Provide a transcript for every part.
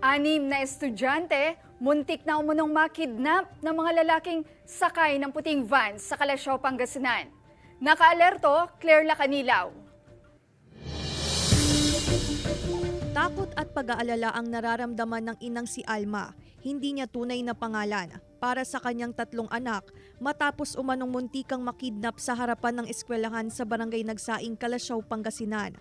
Anim na estudyante, muntik na umunong makidnap ng mga lalaking sakay ng puting van sa Calasiao, Pangasinan. Nakaalerto, Claire Lacanilaw. Takot at pag-aalala ang nararamdaman ng inang si Alma, hindi niya tunay na pangalan, para sa kanyang 3 anak matapos umanong muntikang makidnap sa harapan ng eskwelahan sa barangay Nagsaing, Calasiao, Pangasinan.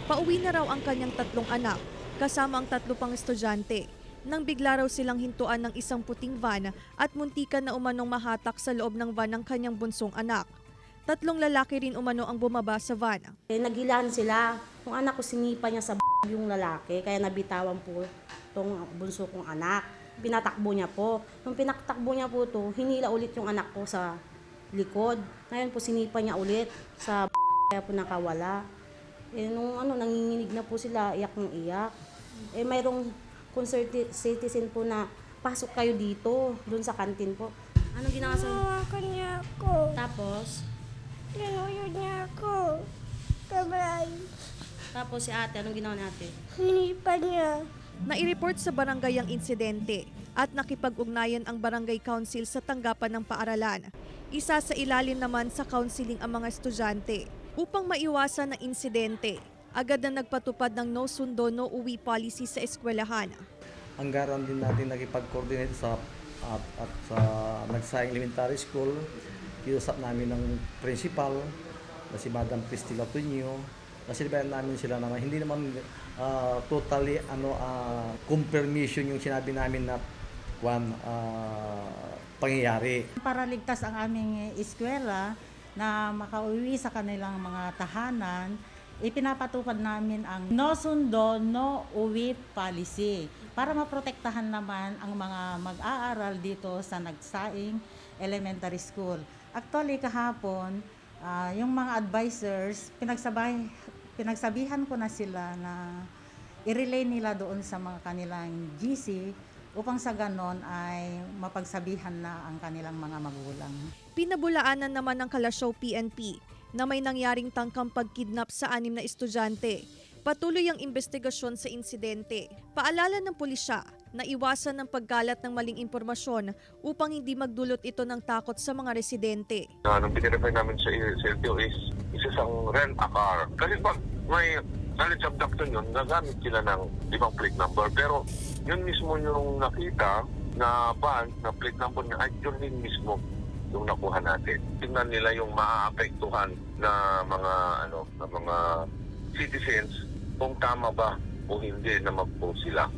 Pauwi na raw ang kanyang 3 anak, kasama ang 3 pang estudyante, nang bigla raw silang hintuan ng isang puting van at muntikan na umanong mahatak sa loob ng van ng kanyang bunsong anak. 3 lalaki rin umano ang bumaba sa van. Nagilan sila. Kung anak ko sinipa niya sa yung lalaki, kaya nabitawan po itong bunso kong anak. Pinatakbo niya po. Nung pinatakbo niya po ito, hinila ulit yung anak ko sa likod. Ngayon po sinipa niya ulit sa kaya po nakawala. Nung nanginginig na po sila, iyak ng iyak. Mayroong concerned citizen po na pasok kayo dito, doon sa kantin po. Anong ginawa sa... Hawakan niya ako. Tapos? Ginuyod niya ako. Kamay. Tapos si ate, anong ginawa ni ate? Hinipan niya. Nai-report sa barangay ang insidente at nakipag-ugnayan ang barangay council sa tanggapan ng paaralan. Isa sa ilalim naman sa counseling ang mga estudyante. Upang maiwasan ang insidente, agad na nagpatupad ng no sundo, no uwi policy sa eskwelahan. Anggaran din natin nakipag-coordinate sa Nagsaing Elementary School. Iusap namin ng principal na si Madam Cristina Tunyo. Nasilbayan namin sila naman, hindi naman totally confirmation yung sinabi namin na pangyayari. Para ligtas ang aming eskwela na makauwi sa kanilang mga tahanan, ipinapatupad namin ang no sundo, no uwi policy para maprotektahan naman ang mga mag-aaral dito sa Nagsaing Elementary School. Actually, kahapon, yung mga advisors, pinagsabihan ko na sila na i-relay nila doon sa mga kanilang GC upang sa ganon ay mapagsabihan na ang kanilang mga magulang. Pinabulaanan naman ng Calasiao PNP na may nangyaring tangkang pagkidnap sa 6 na estudyante. Patuloy ang investigasyon sa insidente. Paalala ng pulisya na iwasan ng pagkalat ng maling impormasyon upang hindi magdulot ito ng takot sa mga residente. Nung pinirefy namin sa LTO is isang rent-a-car. Kasi pag may knowledge abduction yun, nagamit sila ng ibang plate number. Pero yun mismo yung nakita na van, na plate number niya, ay yun din mismo yung nakuha natin. Tingnan nila yung maaapektuhan na mga citizens kung tama ba o hindi na mag-post sila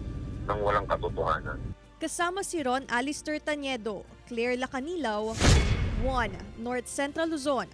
ng walang katotohanan. Kasama si Ron Alistair Taniedo, Claire Lacanilaw, 1 North Central Luzon.